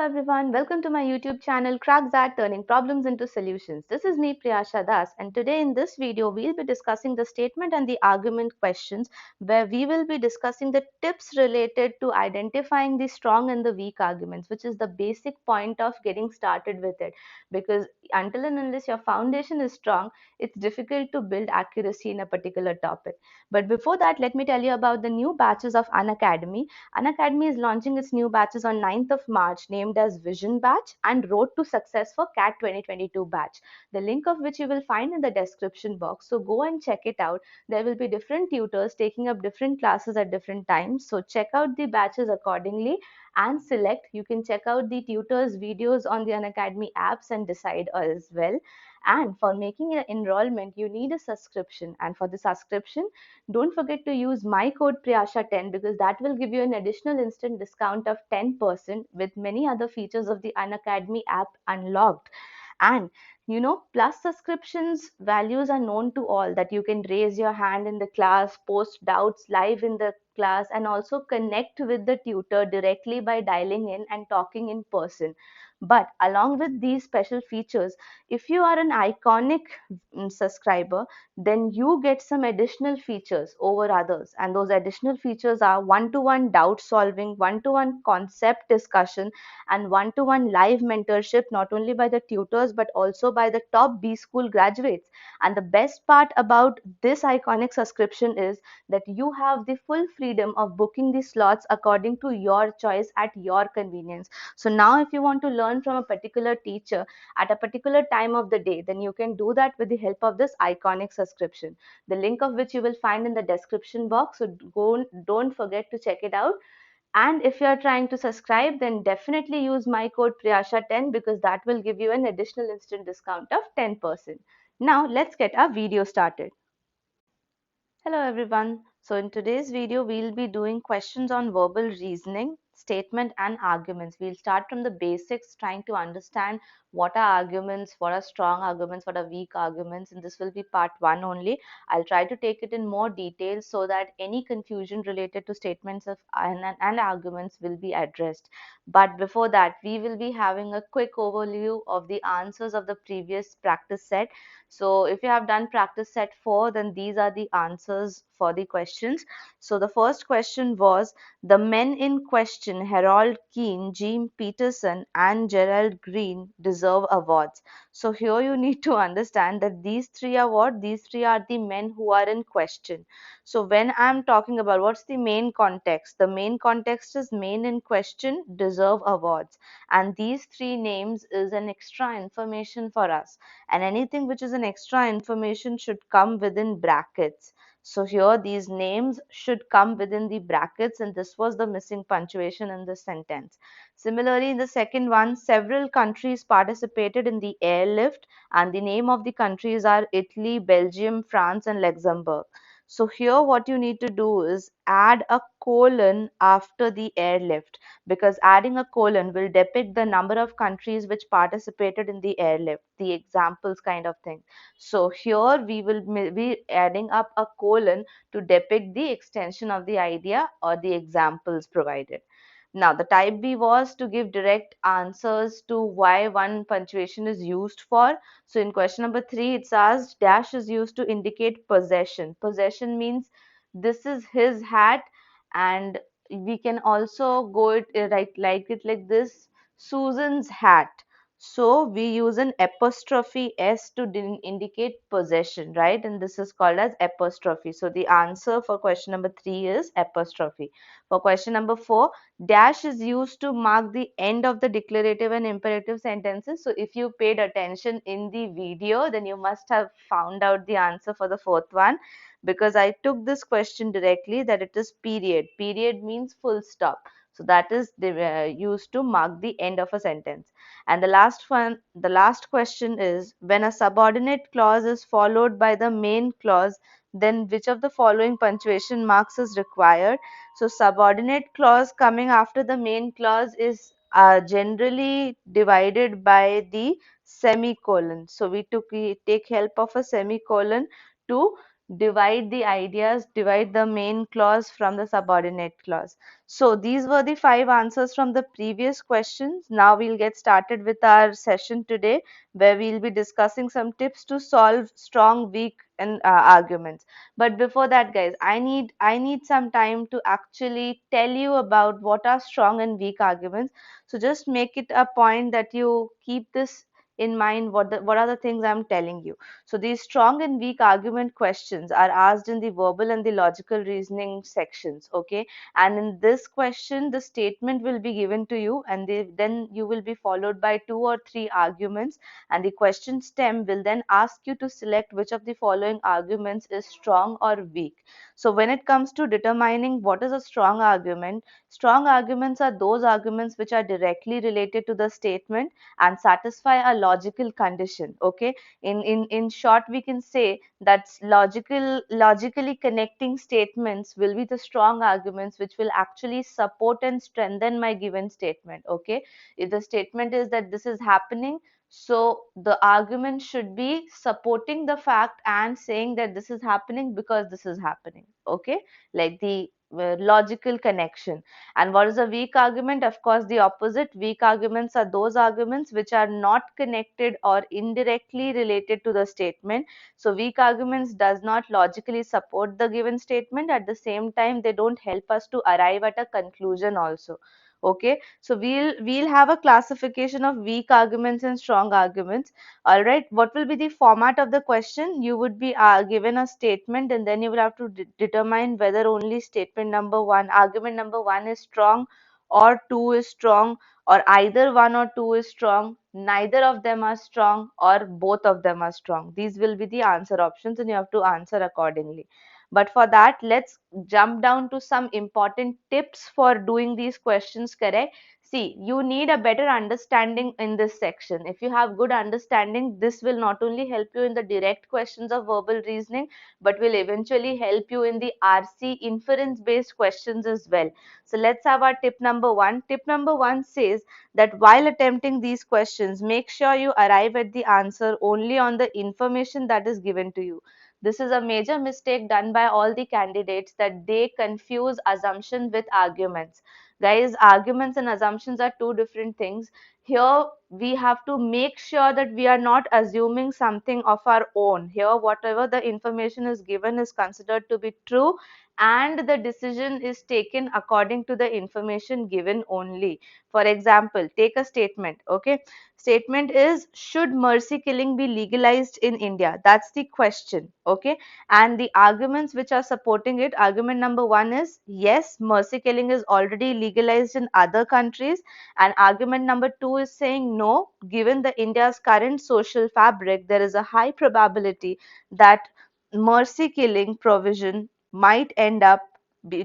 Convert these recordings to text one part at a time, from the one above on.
everyone, welcome to my YouTube channel Crack That Turning Problems into Solutions. This is me Priyasha Das, and today in this video we'll be discussing the statement and the argument questions, where we will be discussing the tips related to identifying the strong and the weak arguments, which is the basic point of getting started with it. Because until and unless your foundation is strong, it's difficult to build accuracy in a particular topic. But before that, let me tell you about the new batches of Unacademy. Unacademy is launching its new batches on 9th of March, named as Vision Batch and Road to Success for CAT 2022 batch, the link of which you will find in the description box. So go and check it out. There will be different tutors taking up different classes at different times. So check out the batches accordingly and select. You can check out the tutors' videos on the Unacademy apps and decide as well. And for making an enrollment, you need a subscription. And for the subscription, don't forget to use my code Priyasha10, because that will give you an additional instant discount of 10% with many other features of the Unacademy app unlocked. And plus subscriptions values are known to all, that you can raise your hand in the class, post doubts live in the class, and also connect with the tutor directly by dialing in and talking in person. But along with these special features, if you are an iconic subscriber, then you get some additional features over others. And those additional features are one-to-one doubt solving, one-to-one concept discussion, and one-to-one live mentorship, not only by the tutors but also by the top B school graduates. And the best part about this iconic subscription is that you have the full freedom of booking the slots according to your choice at your convenience. So now if you want to learn from a particular teacher at a particular time of the day, then you can do that with the help of this iconic subscription, the link of which you will find in the description box. So don't forget to check it out. And if you are trying to subscribe, then definitely use my code Priyasha10, because that will give you an additional instant discount of 10%. Now let's get our video started. Hello everyone. So in today's video, we'll be doing questions on verbal reasoning, statement and arguments. We'll start from the basics, trying to understand what are arguments, what are strong arguments, what are weak arguments, and this will be part one only. I'll try to take it in more detail so that any confusion related to statements of and arguments will be addressed. But before that, we will be having a quick overview of the answers of the previous practice set. So if you have done practice set 4, then these are the answers for the questions. So the first question was, the men in question, Harold Keane, Jim Peterson, and Gerald Green, deserve awards. So here you need to understand that these three are what? These three are the men who are in question. So when I'm talking about what's the main context, the main context is men in question deserve awards. And these three names is an extra information for us, and anything which is an extra information should come within brackets. So here these names should come within the brackets, and this was the missing punctuation in this sentence. Similarly, in the second one, several countries participated in the airlift, and the name of the countries are Italy, Belgium, France, and Luxembourg. So here what you need to do is add a colon after the airlift, because adding a colon will depict the number of countries which participated in the airlift, the examples kind of thing. So here we will be adding up a colon to depict the extension of the idea or the examples provided. Now, the type B was to give direct answers to why one punctuation is used for. So in question number 3, it's asked, dash is used to indicate possession. Possession means this is his hat, and we can also go it like this, Susan's hat. So we use an apostrophe s to indicate possession, right? And this is called as apostrophe. So the answer for question number 3 is apostrophe. For question number 4, dash is used to mark the end of the declarative and imperative sentences. So if you paid attention in the video, then you must have found out the answer for the fourth one, because I took this question directly, that it is period. Period means full stop. So that is used to mark the end of a sentence. And the last one, the last question is, when a subordinate clause is followed by the main clause, then which of the following punctuation marks is required? So subordinate clause coming after the main clause is generally divided by the semicolon. So we take help of a semicolon to divide the ideas, divide the main clause from the subordinate clause. So these were the 5 answers from the previous questions. Now we'll get started with our session today, where we'll be discussing some tips to solve strong, weak, and arguments. But before that, guys, I need some time to actually tell you about what are strong and weak arguments. So just make it a point that you keep this in mind, what are the things I'm telling you. So these strong and weak argument questions are asked in the verbal and the logical reasoning sections, okay? And in this question, the statement will be given to you, and then you will be followed by 2 or 3 arguments, and the question stem will then ask you to select which of the following arguments is strong or weak. So when it comes to determining what is a strong arguments are those arguments which are directly related to the statement and satisfy a logical condition, okay? In short, we can say that logically connecting statements will be the strong arguments which will actually support and strengthen my given statement, okay? If the statement is that this is happening, so the argument should be supporting the fact and saying that this is happening because this is happening, okay? Like the logical connection. And what is a weak argument? Of course, the opposite. Weak arguments are those arguments which are not connected or indirectly related to the statement. So weak arguments does not logically support the given statement. At the same time, they don't help us to arrive at a conclusion also. Okay, so we'll have a classification of weak arguments and strong arguments. All right, what will be the format of the question? You would be given a statement, and then you will have to determine whether only statement number one, argument number one is strong, or two is strong, or either one or two is strong, neither of them are strong, or both of them are strong. These will be the answer options, and you have to answer accordingly. But for that, let's jump down to some important tips for doing these questions correct. See, you need a better understanding in this section. If you have good understanding, this will not only help you in the direct questions of verbal reasoning, but will eventually help you in the RC inference based questions as well. So let's have our tip number one. Tip number one says that while attempting these questions, make sure you arrive at the answer only on the information that is given to you. This is a major mistake done by all the candidates, that they confuse assumption with arguments. Guys, arguments and assumptions are two different things. Here we have to make sure that we are not assuming something of our own. Here, whatever the information is given is considered to be true, and the decision is taken according to the information given only. For example, take a statement, okay? Statement is, should mercy killing be legalized in India? That's the question, okay? And the arguments which are supporting it, argument number one is, yes, mercy killing is already legalized in other countries. And argument number two is saying, no, given the India's current social fabric, there is a high probability that mercy killing provision might end up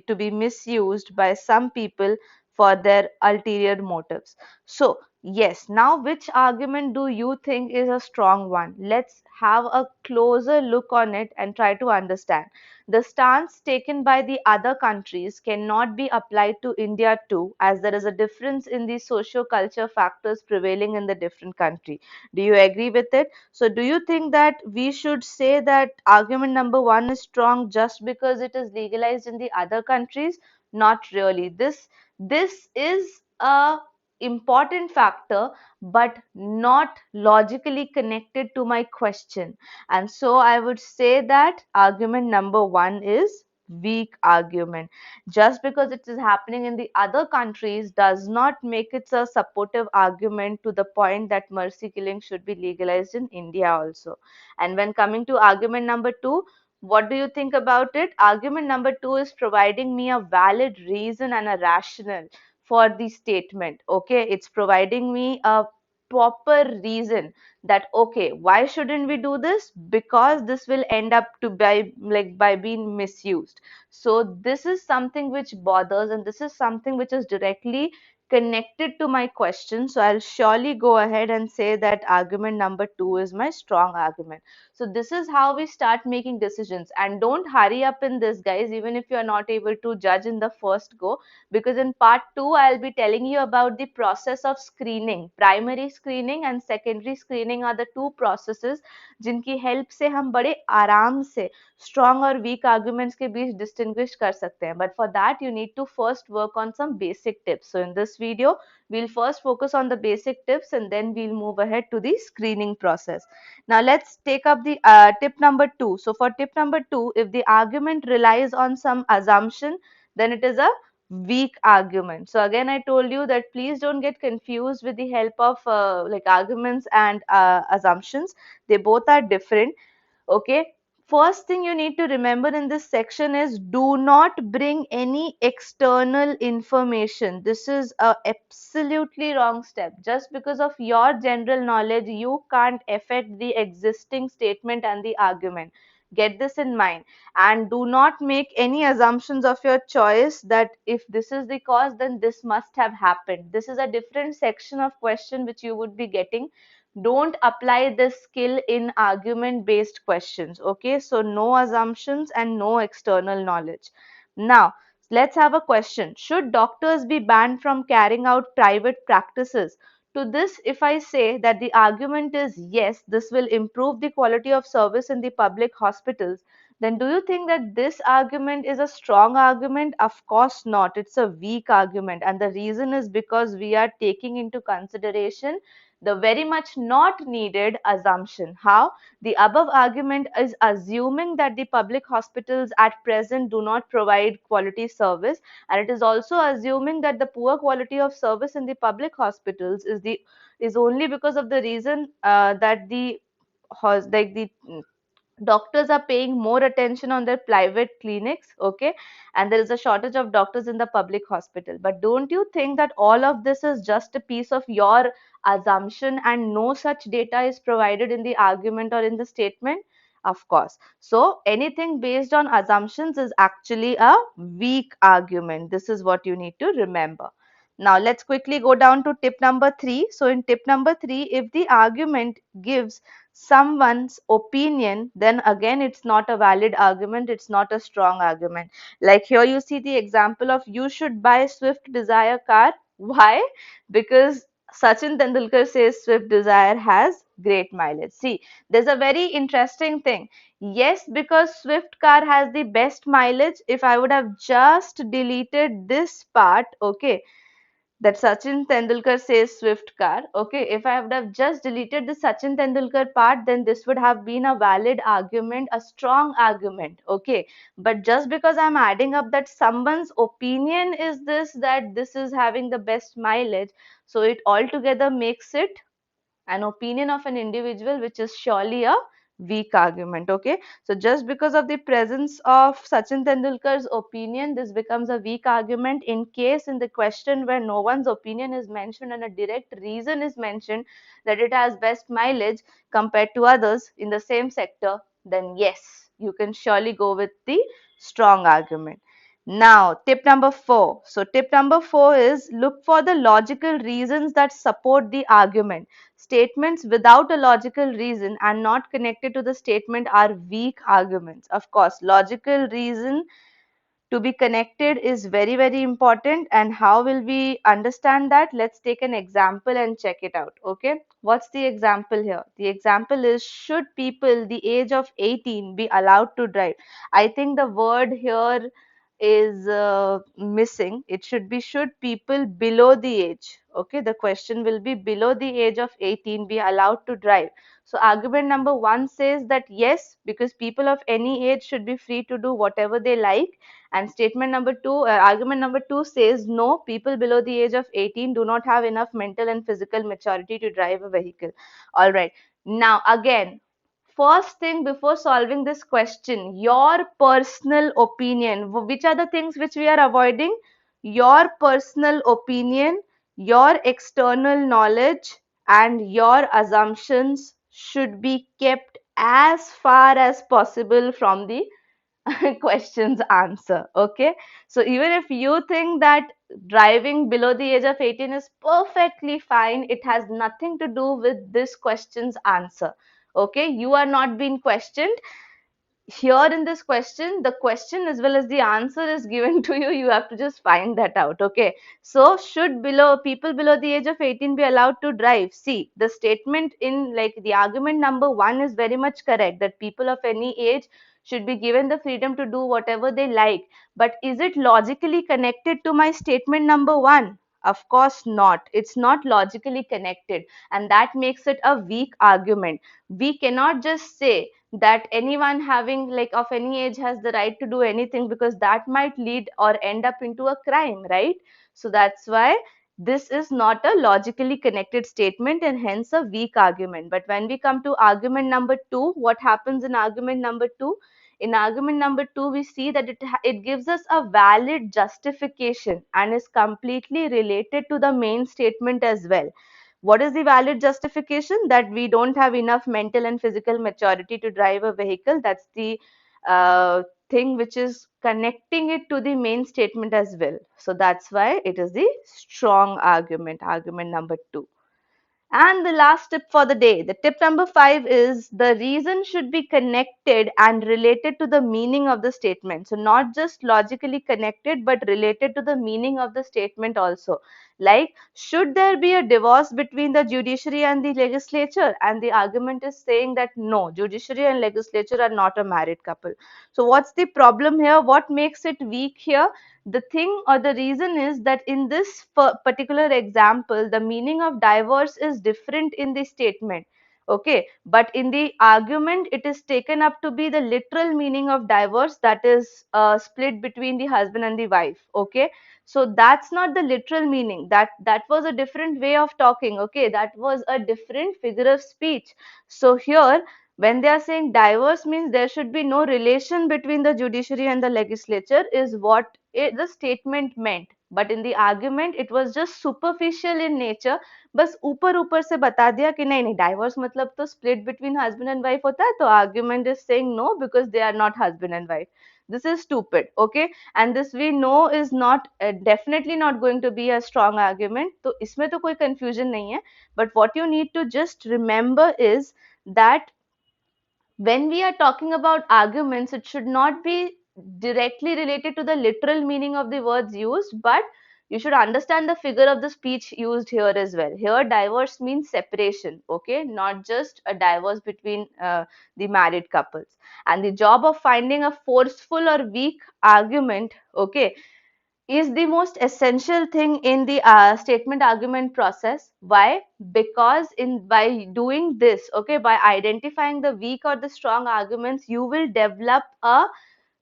to be misused by some people for their ulterior motives. So yes, now which argument do you think is a strong one? Let's have a closer look on it and try to understand. The stance taken by the other countries cannot be applied to India too, as there is a difference in the socio-culture factors prevailing in the different country. Do you agree with it? So do you think that we should say that argument number one is strong just because it is legalized in the other countries? Not really. This is a important factor, but not logically connected to my question. And so I would say that argument number one is weak argument. Just because it is happening in the other countries does not make it a supportive argument to the point that mercy killing should be legalized in India also. And when coming to argument number two, what do you think about it? Argument number two is providing me a valid reason and a rationale for the statement. Okay, it's providing me a proper reason that, okay, why shouldn't we do this? Because this will end up to by being misused. So this is something which bothers, and this is something which is directly connected to my question. So I'll surely go ahead and say that argument number 2 is my strong argument. So this is how we start making decisions. And don't hurry up in this, guys, even if you are not able to judge in the first go, because in part 2, I'll be telling you about the process of screening. Primary screening and secondary screening are the two processes जिनकी help से हम बड़े आराम से strong और weak arguments के बीच distinguish कर सकते हैं. But for that, you need to first work on some basic tips. So in this video, we'll first focus on the basic tips and then we'll move ahead to the screening process. Now let's take up the tip number 2. So for tip number 2, if the argument relies on some assumption, then it is a weak argument. So again, I told you that please don't get confused with the help of like arguments and assumptions. They both are different. Okay, first thing you need to remember in this section is do not bring any external information. This is a absolutely wrong step. Just because of your general knowledge, you can't affect the existing statement and the argument. Get this in mind, and do not make any assumptions of your choice that if this is the cause, then this must have happened. This is a different section of question which you would be getting. Don't apply this skill in argument based questions. Okay, so no assumptions and no external knowledge. Now let's have a question. Should doctors be banned from carrying out private practices? To this, if I say that the argument is yes, this will improve the quality of service in the public hospitals, then do you think that this argument is a strong argument? Of course not. It's a weak argument, and the reason is because we are taking into consideration the very much not needed assumption. How? The above argument is assuming that the public hospitals at present do not provide quality service, and it is also assuming that the poor quality of service in the public hospitals is only because of the reason that the like the doctors are paying more attention on their private clinics. Okay, and there is a shortage of doctors in the public hospital. But don't you think that all of this is just a piece of your assumption and no such data is provided in the argument or in the statement? Of course. So anything based on assumptions is actually a weak argument. This is what you need to remember. Now let's quickly go down to tip number 3. So in tip number 3, if the argument gives someone's opinion, then again it's not a valid argument, it's not a strong argument. Like here you see the example of you should buy Swift Desire car. Why? Because Sachin Tendulkar says Swift Desire has great mileage. See, there's a very interesting thing. Yes, because Swift car has the best mileage. If I would have just deleted this part, okay, that Sachin Tendulkar says Swift car. Okay, if I would have just deleted the Sachin Tendulkar part, then this would have been a valid argument, a strong argument. Okay, but just because I'm adding up that someone's opinion is this, that this is having the best mileage, so it altogether makes it an opinion of an individual, which is surely a weak argument. Okay, so just because of the presence of Sachin Tendulkar's opinion, this becomes a weak argument. In case in the question where no one's opinion is mentioned and a direct reason is mentioned that it has best mileage compared to others in the same sector, then yes, you can surely go with the strong argument. Now, tip number 4. So, tip number 4 is look for the logical reasons that support the argument. Statements without a logical reason and not connected to the statement are weak arguments. Of course, logical reason to be connected is very, very important. And how will we understand that? Let's take an example and check it out. Okay, what's the example here? The example is, should people the age of 18 be allowed to drive? I think the word here is missing. It should be, should people below the age, okay, the question will be, below the age of 18 be allowed to drive? So argument number 1 says that yes, because people of any age should be free to do whatever they like. And statement number 2, argument number 2 says no, people below the age of 18 do not have enough mental and physical maturity to drive a vehicle. All right, now again, first thing before solving this question, your personal opinion. Which are the things which we are avoiding? Your personal opinion, your external knowledge, and your assumptions should be kept as far as possible from the questions answer. Okay, so even if you think that driving below the age of 18 is perfectly fine, it has nothing to do with this question's answer. Okay, you are not being questioned here in this question. The question as well as the answer is given to you. You have to just find that out. Okay, so should below people below the age of 18 be allowed to drive? See, the statement in like the argument number 1 is very much correct, that people of any age should be given the freedom to do whatever they like. But is it logically connected to my statement number 1? Of course not. It's not logically connected, and that makes it a weak argument. We cannot just say that anyone having like of any age has the right to do anything, because that might lead or end up into a crime, right? So that's why this is not a logically connected statement and hence a weak argument. But when we come to argument number 2, what happens in argument number 2? In argument number 2, we see that it gives us a valid justification and is completely related to the main statement as well. What is the valid justification? That we don't have enough mental and physical maturity to drive a vehicle. That's the thing which is connecting it to the main statement as well. So that's why it is the strong argument, argument number 2. And the last tip for the day, the tip number 5 is the reason should be connected and related to the meaning of the statement. So not just logically connected, but related to the meaning of the statement also. Like, should there be a divorce between the judiciary and the legislature? And the argument is saying that no, judiciary and legislature are not a married couple. So what's the problem here? What makes it weak here? The thing or the reason is that in this particular example, the meaning of divorce is different in the statement. Okay, but in the argument, it is taken up to be the literal meaning of divorce, that is split between the husband and the wife. Okay, so that's not the literal meaning. That was a different way of talking. Okay, that was a different figure of speech. So here, when they are saying divorce means there should be no relation between the judiciary and the legislature, is what the statement meant. But in the argument, it was just superficial in nature. बस ऊपर ऊपर से बता दिया कि नहीं नहीं divorce मतलब तो split between husband and wife होता है, तो argument is saying no because they are not husband and wife. This is stupid. Okay, and this we know is not definitely not going to be a strong argument. तो इसमें तो कोई confusion नहीं है. But what you need to just remember is that when we are talking about arguments, it should not be directly related to the literal meaning of the words used, but you should understand the figure of the speech used here as well. Here, divorce means separation, okay, not just a divorce between the married couples. And the job of finding a forceful or weak argument, okay, is the most essential thing in the statement argument process. Why? Because in by doing this, okay, by identifying the weak or the strong arguments, you will develop a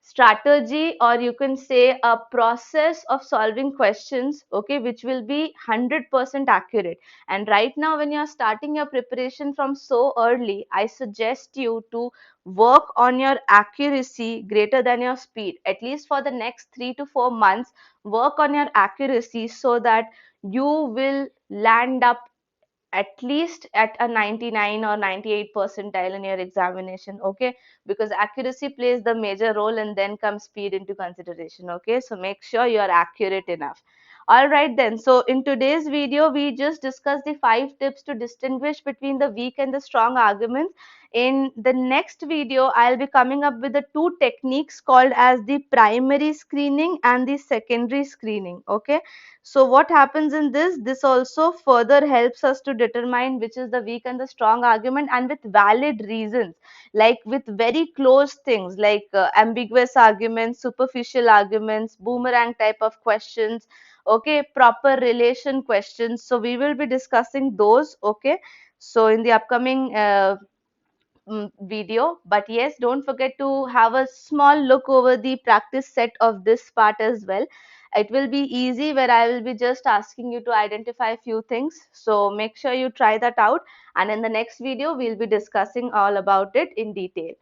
strategy, or you can say a process of solving questions, okay, which will be 100% accurate. And right now, when you're starting your preparation from so early, I suggest you to work on your accuracy greater than your speed. At least for the next 3 to 4 months, work on your accuracy so that you will land up at least at a 99 or 98 percentile in your examination. Okay, because accuracy plays the major role and then comes speed into consideration. Okay, so make sure you are accurate enough. All right then, so in today's video we just discussed the 5 tips to distinguish between the weak and the strong arguments. In the next video, I'll be coming up with the 2 techniques called as the primary screening and the secondary screening. Okay, so what happens in this? This also further helps us to determine which is the weak and the strong argument, and with valid reasons, like with very close things like ambiguous arguments, superficial arguments, boomerang type of questions, okay, proper relation questions. So we will be discussing those. Okay, so in the upcoming video. But yes, don't forget to have a small look over the practice set of this part as well. It will be easy, where I will be just asking you to identify a few things. So make sure you try that out, and in the next video we'll be discussing all about it in detail.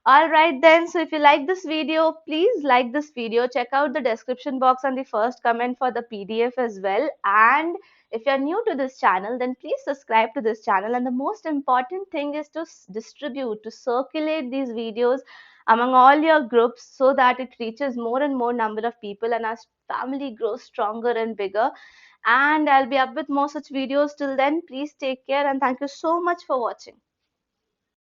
All right then, so if you like this video, please like this video. Check out the description box and the first comment for the PDF as well. And if you're new to this channel, then please subscribe to this channel. And the most important thing is to distribute, to circulate these videos among all your groups so that it reaches more and more number of people and our family grows stronger and bigger. And I'll be up with more such videos. Till then, please take care and thank you so much for watching.